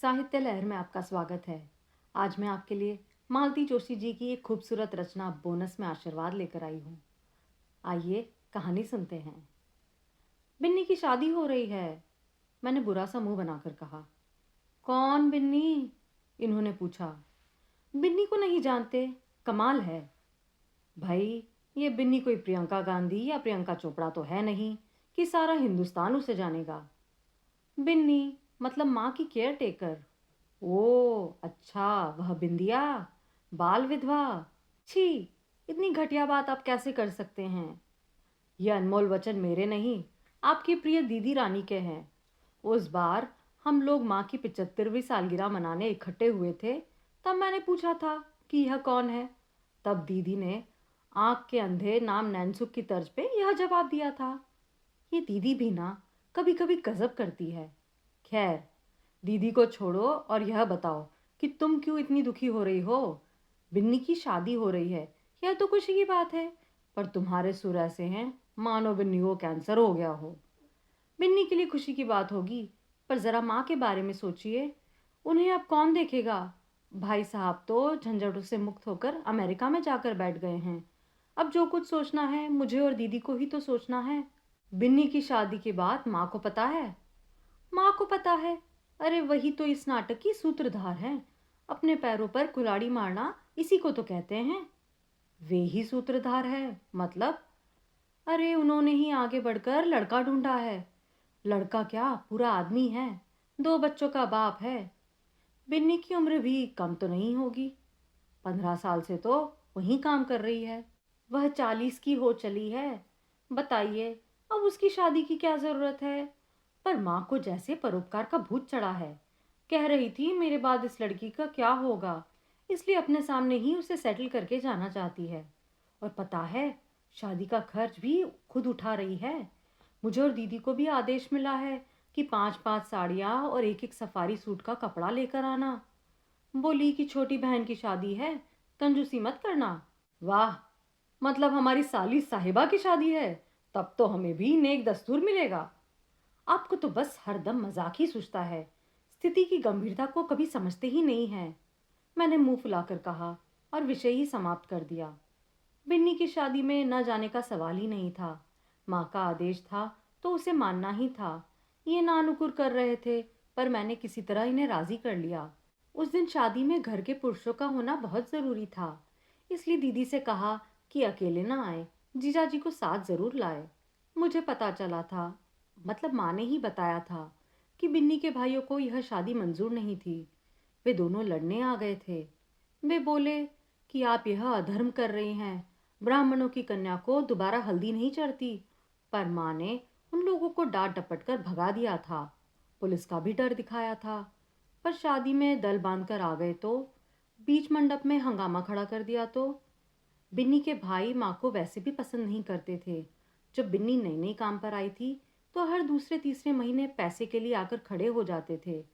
साहित्य लहर में आपका स्वागत है। आज मैं आपके लिए मालती जोशी जी की एक खूबसूरत रचना बोनस में आशीर्वाद लेकर आई हूँ। आइए कहानी सुनते हैं। बिन्नी की शादी हो रही है, मैंने बुरा सा मुंह बनाकर कहा। कौन बिन्नी? इन्होंने पूछा। बिन्नी को नहीं जानते? कमाल है भाई। ये बिन्नी कोई प्रियंका गांधी या प्रियंका चोपड़ा तो है नहीं कि सारा हिंदुस्तान उसे जानेगा। बिन्नी मतलब माँ की केयर टेकर। ओ अच्छा, वह बिंदिया, बाल विधवा। छी, इतनी घटिया बात आप कैसे कर सकते हैं? ये अनमोल वचन मेरे नहीं, आपकी प्रिय दीदी रानी के हैं। उस बार हम लोग माँ की 75वीं सालगिरह मनाने इकट्ठे हुए थे, तब मैंने पूछा था कि यह कौन है। तब दीदी ने आंख के अंधे नाम नैनसुख की तर्ज पे यह जवाब दिया था। ये दीदी भी ना कभी कभी गजब करती है। खैर, दीदी को छोड़ो और यह बताओ कि तुम क्यों इतनी दुखी हो रही हो? बिन्नी की शादी हो रही है, यह तो खुशी की बात है, पर तुम्हारे सुर ऐसे हैं मानो बिन्नी को कैंसर हो गया हो। बिन्नी के लिए खुशी की बात होगी, पर जरा माँ के बारे में सोचिए। उन्हें अब कौन देखेगा? भाई साहब तो झंझटों से मुक्त होकर अमेरिका में जाकर बैठ गए हैं। अब जो कुछ सोचना है मुझे और दीदी को ही तो सोचना है। बिन्नी की शादी की बात माँ को पता है? माँ को पता है। अरे वही तो इस नाटक की सूत्रधार हैं। अपने पैरों पर कुल्हाड़ी मारना इसी को तो कहते हैं। वे ही सूत्रधार है मतलब? अरे उन्होंने ही आगे बढ़कर लड़का ढूंढा है। लड़का क्या, पूरा आदमी है। 2 बच्चों का बाप है। बिन्नी की उम्र भी कम तो नहीं होगी। 15 साल से तो वहीं काम कर रही है। वह 40 की हो चली है। बताइए, अब उसकी शादी की क्या जरूरत है? पर माँ को जैसे परोपकार का भूत चढ़ा है। कह रही थी मेरे बाद इस लड़की का क्या होगा, इसलिए अपने सामने ही उसे सेटल करके जाना चाहती है। और पता है, शादी का खर्च भी खुद उठा रही है। मुझे और दीदी को भी आदेश मिला है कि 5-5 साड़ियाँ और एक एक सफारी सूट का कपड़ा लेकर आना। बोली कि छोटी बहन की शादी है, कंजूसी मत करना। वाह, मतलब हमारी साली साहिबा की शादी है, तब तो हमें भी नेक दस्तूर मिलेगा। आपको तो बस हरदम मजाक ही सूझता है, स्थिति की गंभीरता को कभी समझते ही नहीं है। मैंने मुंह फुलाकर कहा और विषय ही समाप्त कर दिया। बिन्नी की शादी में न जाने का सवाल ही नहीं था। माँ का आदेश था तो उसे मानना ही था। ये नानुकुर कर रहे थे, पर मैंने किसी तरह इन्हें राजी कर लिया। उस दिन शादी में घर के पुरुषों का होना बहुत जरूरी था, इसलिए दीदी से कहा कि अकेले ना आए, जीजाजी को साथ जरूर लाए। मुझे पता चला था, मतलब माँ ने ही बताया था, कि बिन्नी के भाइयों को यह शादी मंजूर नहीं थी। वे दोनों लड़ने आ गए थे। वे बोले कि आप यह अधर्म कर रही हैं, ब्राह्मणों की कन्या को दोबारा हल्दी नहीं चढ़ती। पर माँ ने उन लोगों को डांट डपट कर भगा दिया था। पुलिस का भी डर दिखाया था। पर शादी में दल बांधकर आ गए तो बीच मंडप में हंगामा खड़ा कर दिया तो। बिन्नी के भाई माँ को वैसे भी पसंद नहीं करते थे। जब बिन्नी नई नई काम पर आई थी तो हर दूसरे तीसरे महीने पैसे के लिए आकर खड़े हो जाते थे।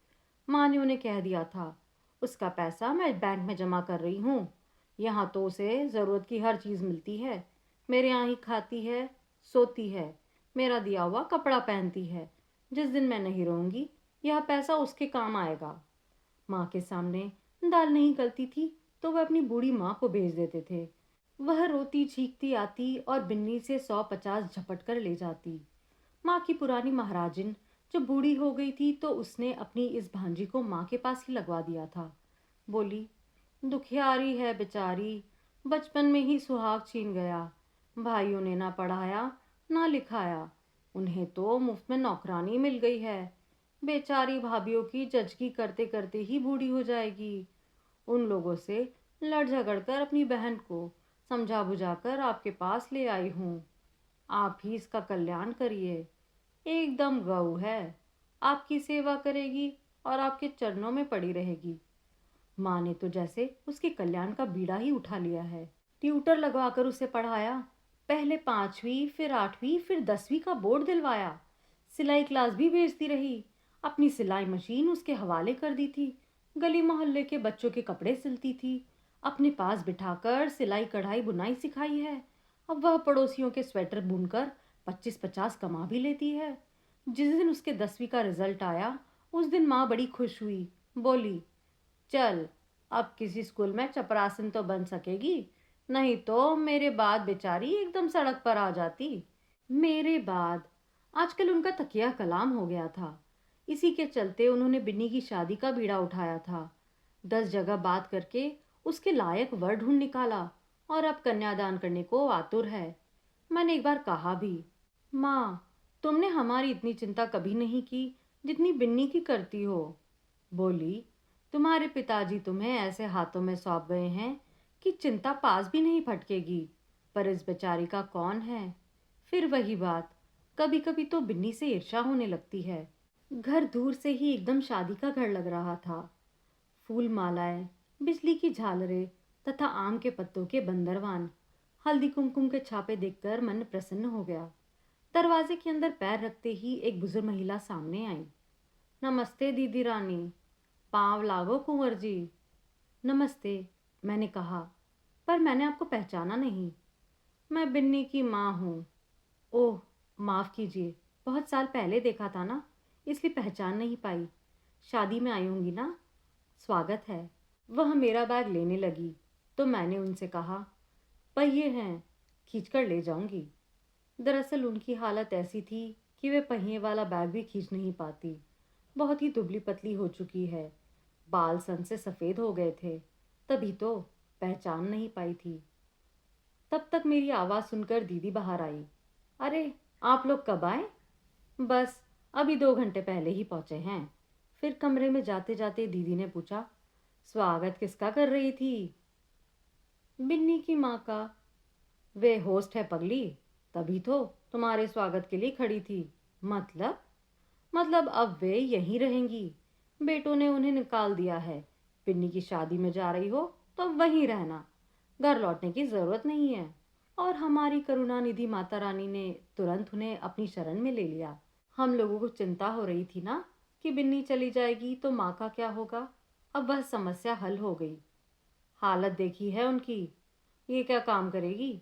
माँ ने उन्हें कह दिया था, उसका पैसा मैं बैंक में जमा कर रही हूँ। यहाँ तो उसे ज़रूरत की हर चीज़ मिलती है। मेरे यहाँ ही खाती है, सोती है, मेरा दिया हुआ कपड़ा पहनती है। जिस दिन मैं नहीं रहूँगी, यह पैसा उसके काम आएगा। माँ के सामने दाल नहीं गलती थी तो वह अपनी बूढ़ी माँ को भेज देते थे। वह रोती झींकती आती और बिन्नी से 100-50 झपट कर ले जाती। माँ की पुरानी महाराजिन जब बूढ़ी हो गई थी तो उसने अपनी इस भांजी को माँ के पास ही लगवा दिया था। बोली, दुखियारी है बेचारी, बचपन में ही सुहाग छीन गया। भाइयों ने ना पढ़ाया ना लिखाया, उन्हें तो मुफ्त में नौकरानी मिल गई है। बेचारी भाभीियों की जजगी करते करते ही बूढ़ी हो जाएगी। उन लोगों से लड़ झगड़ कर अपनी बहन को समझा बुझाकर आपके पास ले आई हूँ। आप ही इसका कल्याण करिए। एकदम गऊ है, आपकी सेवा करेगी और आपके चरणों में पड़ी रहेगी। माँ ने तो जैसे उसके कल्याण का बीड़ा ही उठा लिया है। ट्यूटर लगवाकर उसे पढ़ाया, पहले 5वीं फिर 8वीं फिर 10वीं का बोर्ड दिलवाया। सिलाई क्लास भी भेजती रही। अपनी सिलाई मशीन उसके हवाले कर दी थी। गली मोहल्ले के बच्चों के कपड़े सिलती थी। अपने पास बिठाकर सिलाई कढ़ाई बुनाई सिखाई है। अब वह पड़ोसियों के स्वेटर बुनकर 25-50 कमा भी लेती है। जिस दिन उसके 10वीं का रिजल्ट आया, उस दिन माँ बड़ी खुश हुई। बोली, चल अब किसी स्कूल में चपरासिन तो बन सकेगी, नहीं तो मेरे बाद बेचारी एकदम सड़क पर आ जाती। मेरे बाद आजकल उनका तकिया कलाम हो गया था। इसी के चलते उन्होंने बिन्नी की शादी का बीड़ा उठाया था। 10 जगह बात करके उसके लायक वर ढूंढ निकाला और अब कन्यादान करने को आतुर है। मैंने एक बार कहा भी, माँ, तुमने हमारी इतनी चिंता कभी नहीं की जितनी बिन्नी की करती हो। बोली, तुम्हारे पिताजी तुम्हें ऐसे हाथों में सौंप गए हैं कि चिंता पास भी नहीं फटकेगी, पर इस बेचारी का कौन है। फिर वही बात, कभी कभी तो बिन्नी से ईर्ष्या होने लगती है। घर दूर से ही एकदम शादी का घर लग रहा था। फूल मालाएं, बिजली की झालरें तथा आम के पत्तों के बंदरवान, हल्दी कुमकुम के छापे देखकर मन प्रसन्न हो गया। दरवाजे के अंदर पैर रखते ही एक बुजुर्ग महिला सामने आई। नमस्ते दीदी रानी, पाँव लागो कुंवर जी। नमस्ते, मैंने कहा, पर मैंने आपको पहचाना नहीं। मैं बिन्नी की माँ हूँ। ओह, माफ़ कीजिए, बहुत साल पहले देखा था ना, इसलिए पहचान नहीं पाई। शादी में आई होंगी ना, स्वागत है। वह मेरा बैग लेने लगी तो मैंने उनसे कहा, पहिए हैं, खींच कर ले जाऊंगी। दरअसल उनकी हालत ऐसी थी कि वे पहिए वाला बैग भी खींच नहीं पाती। बहुत ही दुबली पतली हो चुकी है, बाल सन से सफ़ेद हो गए थे, तभी तो पहचान नहीं पाई थी। तब तक मेरी आवाज़ सुनकर दीदी बाहर आई। अरे, आप लोग कब आए? बस अभी 2 घंटे पहले ही पहुंचे हैं। फिर कमरे में जाते जाते दीदी ने पूछा, स्वागत किसका कर रही थी? बिन्नी की माँ का। वे होस्ट है पगली, तभी तो तुम्हारे स्वागत के लिए खड़ी थी। मतलब? मतलब अब वे यहीं रहेंगी। बेटों ने उन्हें निकाल दिया है। बिन्नी की शादी में जा रही हो तो वहीं रहना, घर लौटने की जरूरत नहीं है। और हमारी करुणानिधि माता रानी ने तुरंत उन्हें अपनी शरण में ले लिया। हम लोगों को चिंता हो रही थी ना कि बिन्नी चली जाएगी तो माँ का क्या होगा। अब वह समस्या हल हो गई। हालत देखी है उनकी, ये क्या काम करेगी।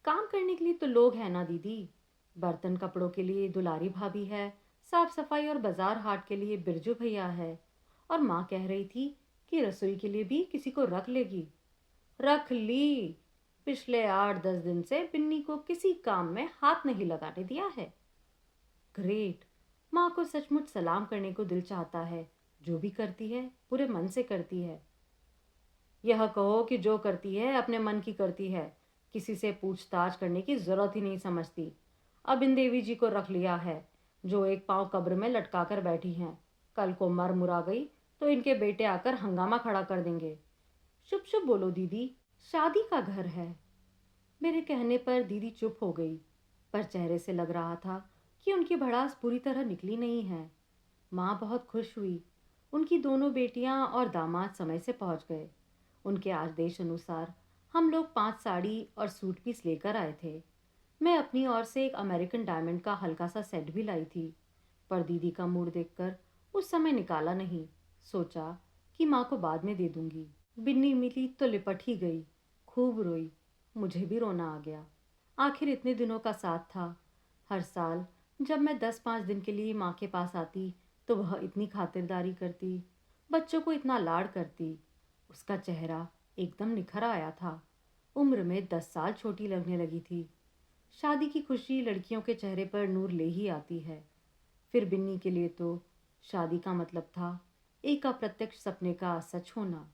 काम करने के लिए तो लोग हैं ना दीदी। बर्तन कपड़ों के लिए दुलारी भाभी है, साफ सफाई और बाजार हाट के लिए बिरजू भैया है, और माँ कह रही थी कि रसोई के लिए भी किसी को रख लेगी। रख ली। पिछले 8-10 दिन से बिन्नी को किसी काम में हाथ नहीं लगाने दिया है। ग्रेट। माँ को सचमुच सलाम करने को दिल चाहता है। जो भी करती है पूरे मन से करती है। यह कहो कि जो करती है अपने मन की करती है, किसी से पूछताछ करने की जरूरत ही नहीं समझती। अब इन देवी जी को रख लिया है जो एक पांव कब्र में लटका कर बैठी हैं। कल को मर मुरा गई तो इनके बेटे आकर हंगामा खड़ा कर देंगे। चुप चुप बोलो दीदी, शादी का घर है। मेरे कहने पर दीदी चुप हो गई, पर चेहरे से लग रहा था कि उनकी भड़ास पूरी तरह निकली नहीं है। माँ बहुत खुश हुई। उनकी दोनों बेटियां और दामाद समय से पहुंच गए। उनके आदेश अनुसार हम लोग 5 साड़ी और सूट पीस लेकर आए थे। मैं अपनी ओर से एक अमेरिकन डायमंड का हल्का सा सेट भी लाई थी, पर दीदी का मूड देखकर उस समय निकाला नहीं। सोचा कि माँ को बाद में दे दूंगी। बिन्नी मिली तो लिपट ही गई, खूब रोई। मुझे भी रोना आ गया। आखिर इतने दिनों का साथ था। हर साल जब मैं 10-5 दिन के लिए माँ के पास आती तो वह इतनी खातिरदारी करती, बच्चों को इतना लाड़ करती। उसका चेहरा एकदम निखर आया था। उम्र में 10 साल छोटी लगने लगी थी। शादी की खुशी लड़कियों के चेहरे पर नूर ले ही आती है। फिर बिन्नी के लिए तो शादी का मतलब था एक अप्रत्यक्ष सपने का सच होना।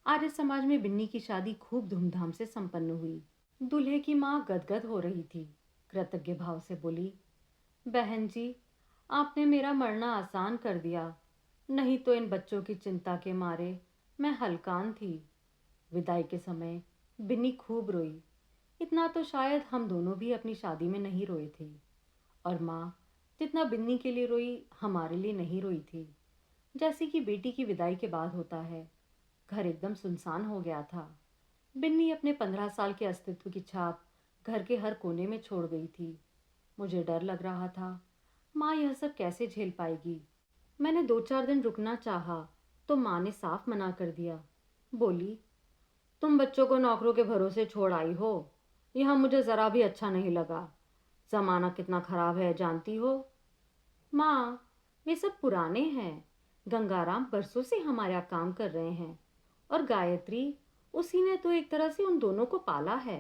आर्य समाज में बिन्नी की शादी खूब धूमधाम से संपन्न हुई। दूल्हे की माँ गदगद हो रही थी। कृतज्ञ भाव से बोली, बहन जी, आपने मेरा मरना आसान कर दिया, नहीं तो इन बच्चों की चिंता के मारे मैं हलकान थी। विदाई के समय बिन्नी खूब रोई। इतना तो शायद हम दोनों भी अपनी शादी में नहीं रोए थे। और माँ जितना बिन्नी के लिए रोई हमारे लिए नहीं रोई थी। जैसे कि बेटी की विदाई के बाद होता है। घर एकदम सुनसान हो गया था। बिन्नी अपने 15 साल के अस्तित्व की छाप घर के हर कोने में छोड़ गई थी। मुझे डर लग रहा था, माँ यह सब कैसे झेल पाएगी। मैंने 2-4 दिन रुकना चाहा तो माँ ने साफ मना कर दिया। बोली, तुम बच्चों को नौकरों के भरोसे छोड़ आई हो, यह मुझे ज़रा भी अच्छा नहीं लगा। ज़माना कितना ख़राब है जानती हो। माँ, वे सब पुराने हैं। गंगाराम बरसों से हमारे यहाँ काम कर रहे हैं और गायत्री, उसी ने तो एक तरह से उन दोनों को पाला है।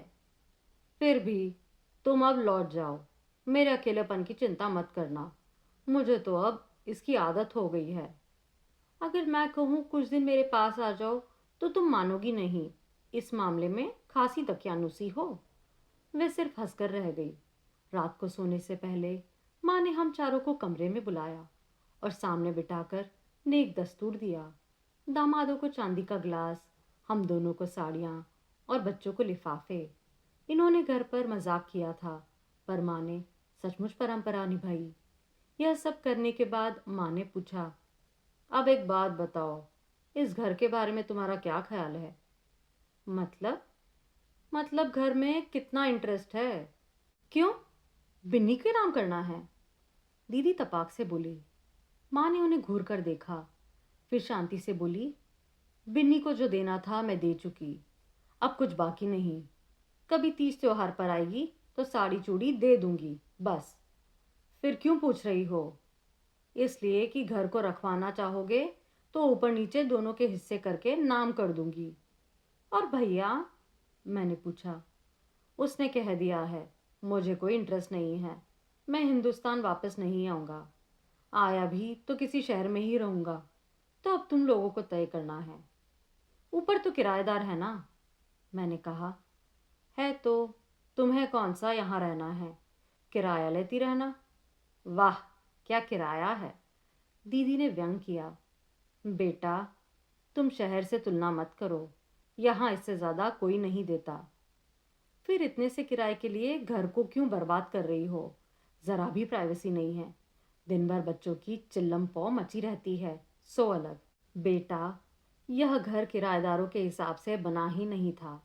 फिर भी तुम अब लौट जाओ, मेरे अकेलेपन की चिंता मत करना। मुझे तो अब इसकी आदत हो गई है। अगर मैं कहूँ कुछ दिन मेरे पास आ जाओ तो तुम मानोगी नहीं। इस मामले में खासी दकियानुसी हो। वह सिर्फ हंसकर रह गई। रात को सोने से पहले माँ ने हम चारों को कमरे में बुलाया और सामने बिठाकर नेक दस्तूर दिया। दामादों को चांदी का ग्लास, हम दोनों को साड़ियाँ और बच्चों को लिफाफे। इन्होंने घर पर मजाक किया था, पर माँ ने सचमुच परंपरा निभाई। यह सब करने के बाद माँ ने पूछा, अब एक बात बताओ, इस घर के बारे में तुम्हारा क्या ख्याल है? मतलब? मतलब घर में कितना इंटरेस्ट है? क्यों? बिन्नी के नाम करना है? दीदी तपाक से बोली। माँ ने उन्हें घूर कर देखा, फिर शांति से बोली, बिन्नी को जो देना था मैं दे चुकी, अब कुछ बाकी नहीं। कभी तीज त्योहार पर आएगी तो साड़ी चूड़ी दे दूंगी, बस। फिर क्यों पूछ रही हो? इसलिए कि घर को रखवाना चाहोगे तो ऊपर नीचे दोनों के हिस्से करके नाम कर दूंगी। और भैया? मैंने पूछा। उसने कह दिया है, मुझे कोई इंटरेस्ट नहीं है, मैं हिंदुस्तान वापस नहीं आऊँगा। आया भी तो किसी शहर में ही रहूँगा। तो अब तुम लोगों को तय करना है। ऊपर तो किराएदार है ना? मैंने कहा। है तो। तुम्हें कौन सा यहाँ रहना है? किराया लेती रहना। वाह, क्या किराया है! दीदी ने व्यंग किया। बेटा, तुम शहर से तुलना मत करो, यहाँ इससे ज़्यादा कोई नहीं देता। फिर इतने से किराए के लिए घर को क्यों बर्बाद कर रही हो? ज़रा भी प्राइवेसी नहीं है। दिन भर बच्चों की चिल्लम पौ मची रहती है, सो अलग। बेटा, यह घर किराएदारों के हिसाब से बना ही नहीं था।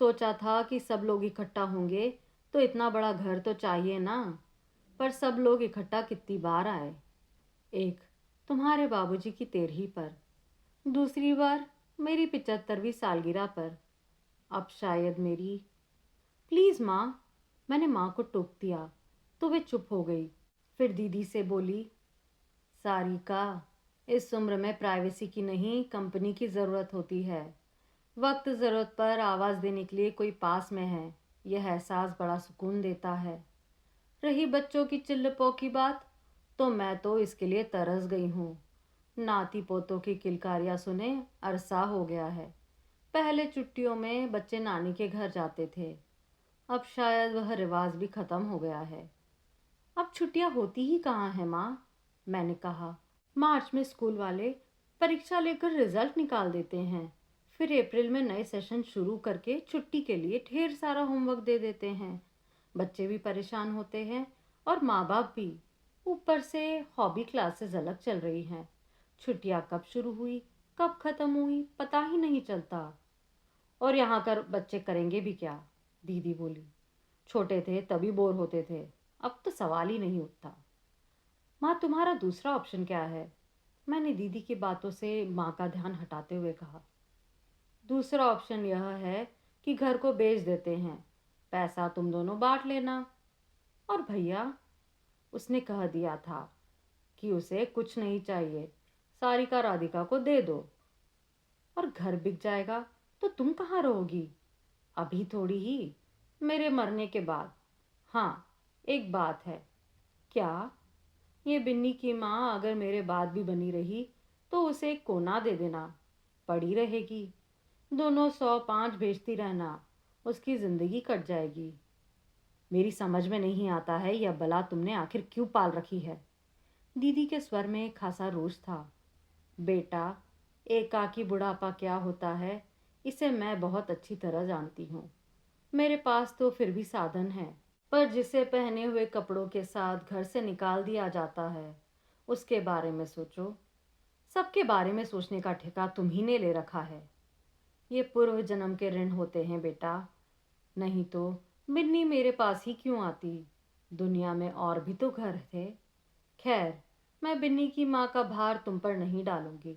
सोचा था कि सब लोग इकट्ठा होंगे तो इतना बड़ा घर तो चाहिए ना। पर सब लोग इकट्ठा कितनी बार आए? एक, तुम्हारे बाबूजी की 13वीं पर, दूसरी बार मेरी 75वीं सालगिरह पर, अब शायद मेरी। प्लीज़ माँ, मैंने माँ को टोक दिया तो वे चुप हो गई। फिर दीदी से बोली, सारिका, इस उम्र में प्राइवेसी की नहीं कंपनी की ज़रूरत होती है। वक्त ज़रूरत पर आवाज़ देने के लिए कोई पास में है, यह एहसास बड़ा सुकून देता है। रही बच्चों की चिल्लपों की बात, तो मैं तो इसके लिए तरस गई हूँ। नाती पोतों की किलकारियाँ सुने अरसा हो गया है। पहले छुट्टियों में बच्चे नानी के घर जाते थे, अब शायद वह रिवाज भी ख़त्म हो गया है। अब छुट्टियाँ होती ही कहाँ हैं माँ? मैंने कहा। मार्च में स्कूल वाले परीक्षा लेकर रिजल्ट निकाल देते हैं, फिर अप्रैल में नए सेशन शुरू करके छुट्टी के लिए ढेर सारा होमवर्क दे देते हैं। बच्चे भी परेशान होते हैं और माँ बाप भी। ऊपर से हॉबी क्लासेस अलग चल रही हैं। छुट्टियाँ कब शुरू हुई कब ख़त्म हुई पता ही नहीं चलता। और यहाँ कर बच्चे करेंगे भी क्या? दीदी बोली। छोटे थे तभी बोर होते थे, अब तो सवाल ही नहीं उठता। माँ, तुम्हारा दूसरा ऑप्शन क्या है? मैंने दीदी की बातों से माँ का ध्यान हटाते हुए कहा। दूसरा ऑप्शन यह है कि घर को बेच देते हैं, पैसा तुम दोनों बांट लेना। और भैया? उसने कह दिया था कि उसे कुछ नहीं चाहिए, सारिका राधिका को दे दो। और घर बिक जाएगा तो तुम कहाँ रहोगी? अभी थोड़ी ही, मेरे मरने के बाद। हाँ, एक बात है। क्या? ये बिन्नी की माँ अगर मेरे बाद भी बनी रही तो उसे एक कोना दे देना, पड़ी रहेगी। दोनों 105 भेजती रहना, उसकी जिंदगी कट जाएगी। मेरी समझ में नहीं आता है यह बला तुमने आखिर क्यों पाल रखी है? दीदी के स्वर में खासा रोष था। बेटा, एकाकी बुढ़ापा क्या होता है इसे मैं बहुत अच्छी तरह जानती हूँ। मेरे पास तो फिर भी साधन है, पर जिसे पहने हुए कपड़ों के साथ घर से निकाल दिया जाता है उसके बारे में सोचो। सबके बारे में सोचने का ठेका तुम्ही ने ले रखा है। ये पूर्व जन्म के ऋण होते हैं बेटा, नहीं तो मिन्नी मेरे पास ही क्यों आती? दुनिया में और भी तो घर थे। खैर, मैं बिन्नी की माँ का भार तुम पर नहीं डालूंगी।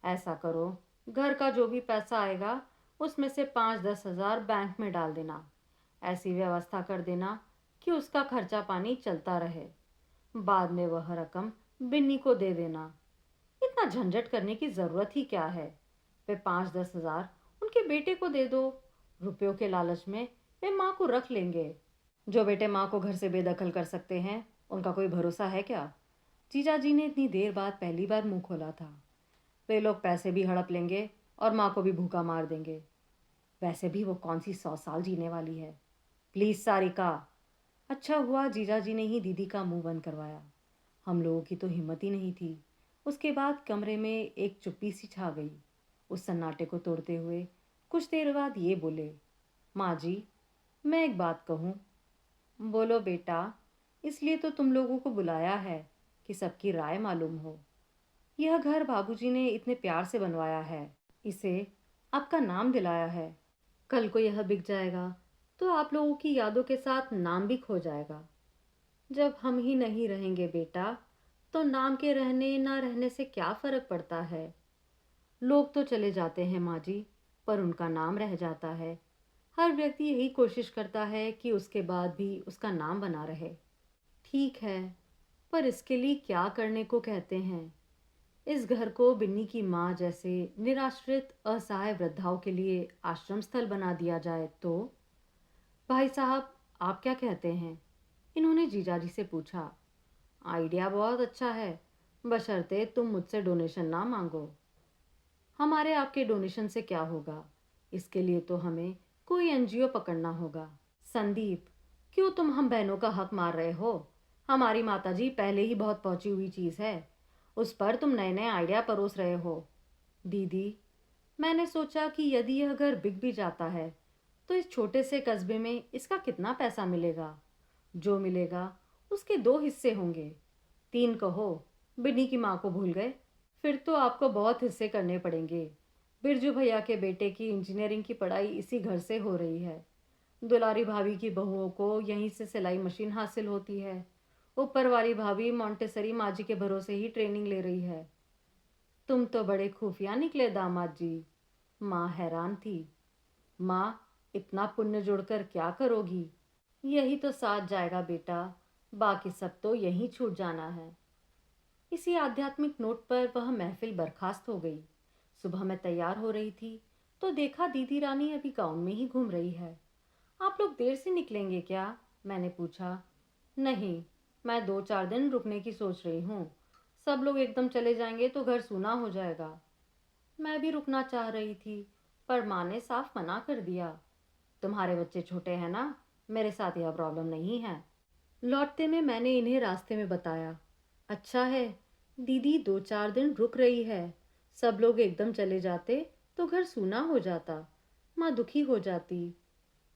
ऐसा करो, घर का जो भी पैसा आएगा उसमें से 5-10 हज़ार बैंक में डाल देना। ऐसी व्यवस्था कर देना कि उसका खर्चा पानी चलता रहे। बाद में वह रकम बिन्नी को दे देना। इतना झंझट करने की जरूरत ही क्या है। वे 5-10 हजार उनके बेटे को दे दो। रुपयों के लालच में वे माँ को रख लेंगे। जो बेटे माँ को घर से बेदखल कर सकते हैं, उनका कोई भरोसा है क्या? जीजा जी ने इतनी देर बाद पहली बार मुंह खोला था। वे लोग पैसे भी हड़प लेंगे और माँ को भी भूखा मार देंगे। वैसे भी वो कौन सी 100 साल जीने वाली है। प्लीज सारिका। अच्छा हुआ जीजा जी ने ही दीदी का मुंह बंद करवाया। हम लोगों की तो हिम्मत ही नहीं थी। उसके बाद कमरे में एक चुप्पी सी छा गई। उस सन्नाटे को तोड़ते हुए कुछ देर बाद ये बोले, माँ जी, मैं एक बात कहूँ? बोलो बेटा, इसलिए तो तुम लोगों को बुलाया है कि सबकी राय मालूम हो। यह घर बाबूजी ने इतने प्यार से बनवाया है, इसे आपका नाम दिलाया है। कल को यह बिक जाएगा तो आप लोगों की यादों के साथ नाम भी खो जाएगा। जब हम ही नहीं रहेंगे बेटा, तो नाम के रहने ना रहने से क्या फर्क पड़ता है। लोग तो चले जाते हैं माँ जी, पर उनका नाम रह जाता है। हर व्यक्ति यही कोशिश करता है कि उसके बाद भी उसका नाम बना रहे। ठीक है, पर इसके लिए क्या करने को कहते हैं? इस घर को बिन्नी की माँ जैसे निराश्रित असहाय वृद्धाओं के लिए आश्रम स्थल बना दिया जाए तो? भाई साहब, आप क्या कहते हैं? इन्होंने जीजाजी से पूछा। आइडिया बहुत अच्छा है, बशर्ते तुम मुझसे डोनेशन ना मांगो। हमारे आपके डोनेशन से क्या होगा? इसके लिए तो हमें कोई एनजीओ पकड़ना होगा। संदीप, क्यों तुम हम बहनों का हक मार रहे हो? हमारी माताजी पहले ही बहुत पहुंची हुई चीज़ है, उस पर तुम नए नए आइडिया परोस रहे हो। दीदी, मैंने सोचा कि यदि यह घर बिक भी जाता है तो इस छोटे से कस्बे में इसका कितना पैसा मिलेगा? जो मिलेगा उसके 2 हिस्से होंगे। 3 कहो। बिन्नी की माँ को भूल गए? फिर तो आपको बहुत हिस्से करने पड़ेंगे। बिरजू भैया के बेटे की इंजीनियरिंग की पढ़ाई इसी घर से हो रही है। दुलारी भाभी की बहुओं को यहीं से सिलाई मशीन हासिल होती है। ऊपर वाली भाभी मोंटेसरी माँ जी के भरोसे ही ट्रेनिंग ले रही है। तुम तो बड़े खुफिया निकले दामाद जी। माँ हैरान थी। माँ, इतना पुण्य जोड़कर क्या करोगी? यही तो साथ जाएगा बेटा, बाकी सब तो यहीं छूट जाना है। इसी आध्यात्मिक नोट पर वह महफिल बर्खास्त हो गई। सुबह मैं तैयार हो रही थी तो देखा दीदी रानी अभी गाउन में ही घूम रही है। आप लोग देर से निकलेंगे क्या? मैंने पूछा। नहीं, मैं 2-4 दिन रुकने की सोच रही हूँ। सब लोग एकदम चले जाएंगे तो घर सूना हो जाएगा। मैं भी रुकना चाह रही थी, पर माँ ने साफ मना कर दिया। तुम्हारे बच्चे छोटे हैं ना, मेरे साथ यह प्रॉब्लम नहीं है। लौटते में मैंने इन्हें रास्ते में बताया। अच्छा है, दीदी 2-4 दिन रुक रही है। सब लोग एकदम चले जाते तो घर सूना हो जाता। माँ दुखी हो जाती।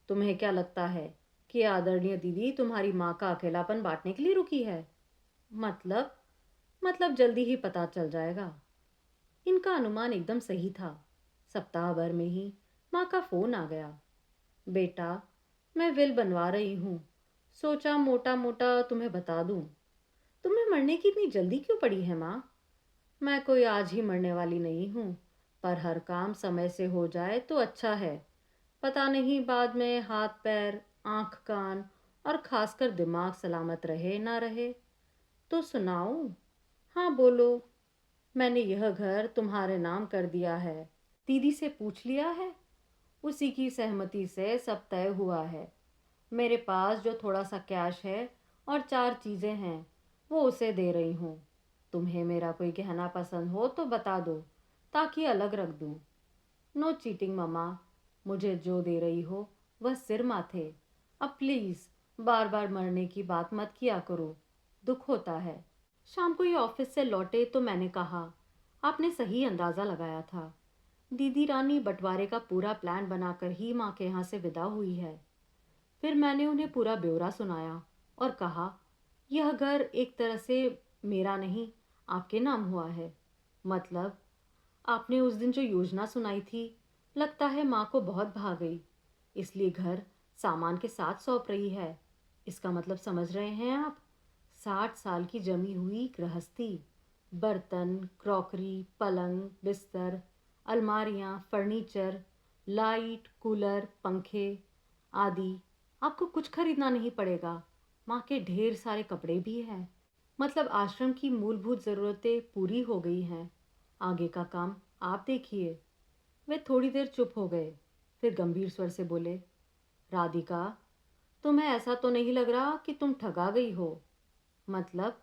तुम्हें क्या लगता है कि आदरणीय दीदी तुम्हारी माँ का अकेलापन बांटने के लिए रुकी है? मतलब मतलब जल्दी ही पता चल जाएगा। इनका अनुमान एकदम सही था। सप्ताह भर में ही माँ का फोन आ गया। बेटा, मैं विल बनवा रही हूँ, सोचा मोटा मोटा तुम्हें बता दूँ। तुम्हें मरने की इतनी जल्दी क्यों पड़ी है माँ? मैं कोई आज ही मरने वाली नहीं हूँ, पर हर काम समय से हो जाए तो अच्छा है। पता नहीं बाद में हाथ पैर, आंख कान और खासकर दिमाग सलामत रहे ना रहे। तो सुनाओ। हाँ बोलो। मैंने यह घर तुम्हारे नाम कर दिया है। दीदी से पूछ लिया है? उसी की सहमति से सब तय हुआ है। मेरे पास जो थोड़ा सा कैश है और 4 चीज़ें हैं, वो उसे दे रही हूँ। तुम्हें मेरा कोई गहना पसंद हो तो बता दो, ताकि अलग रख दूँ। नो चीटिंग मम्मा। मुझे जो दे रही हो वह सिर माथे। अब प्लीज़ बार बार मरने की बात मत किया करो, दुख होता है। शाम को ये ऑफिस से लौटे तो मैंने कहा, आपने सही अंदाज़ा लगाया था। दीदी रानी बंटवारे का पूरा प्लान बनाकर ही माँ के यहाँ से विदा हुई है। फिर मैंने उन्हें पूरा ब्यौरा सुनाया और कहा, यह घर एक तरह से मेरा नहीं, आपके नाम हुआ है। मतलब, आपने उस दिन जो योजना सुनाई थी, लगता है माँ को बहुत भा गई, इसलिए घर सामान के साथ सौंप रही है। इसका मतलब समझ रहे हैं आप? 60 साल की जमी हुई गृहस्थी, बर्तन, क्रॉकरी, पलंग, बिस्तर, अलमारियाँ, फर्नीचर, लाइट, कूलर, पंखे आदि। आपको कुछ खरीदना नहीं पड़ेगा। माँ के ढेर सारे कपड़े भी हैं। मतलब आश्रम की मूलभूत ज़रूरतें पूरी हो गई हैं। आगे का काम आप देखिए। वे थोड़ी देर चुप हो गए, फिर गंभीर स्वर से बोले, राधिका, तुम्हें ऐसा तो नहीं लग रहा कि तुम ठगा गई हो? मतलब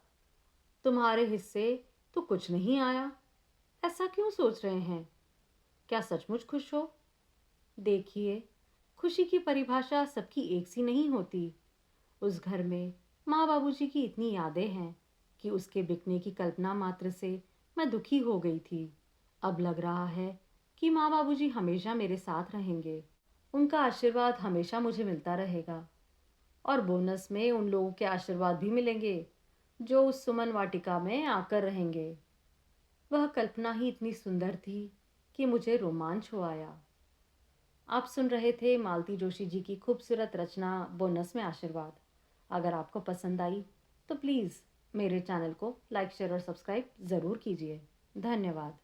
तुम्हारे हिस्से तो कुछ नहीं आया। ऐसा क्यों सोच रहे हैं? क्या सचमुच खुश हो? देखिए, खुशी की परिभाषा सबकी एक सी नहीं होती। उस घर में माँ बाबूजी की इतनी यादें हैं कि उसके बिकने की कल्पना मात्र से मैं दुखी हो गई थी। अब लग रहा है कि माँ बाबूजी हमेशा मेरे साथ रहेंगे। उनका आशीर्वाद हमेशा मुझे मिलता रहेगा और बोनस में उन लोगों के आशीर्वाद भी मिलेंगे जो उस सुमन वाटिका में आकर रहेंगे। वह कल्पना ही इतनी सुंदर थी कि मुझे रोमांच हो आया। आप सुन रहे थे मालती जोशी जी की खूबसूरत रचना बोनस में आशीर्वाद। अगर आपको पसंद आई तो प्लीज़ मेरे चैनल को लाइक शेयर और सब्सक्राइब ज़रूर कीजिए। धन्यवाद।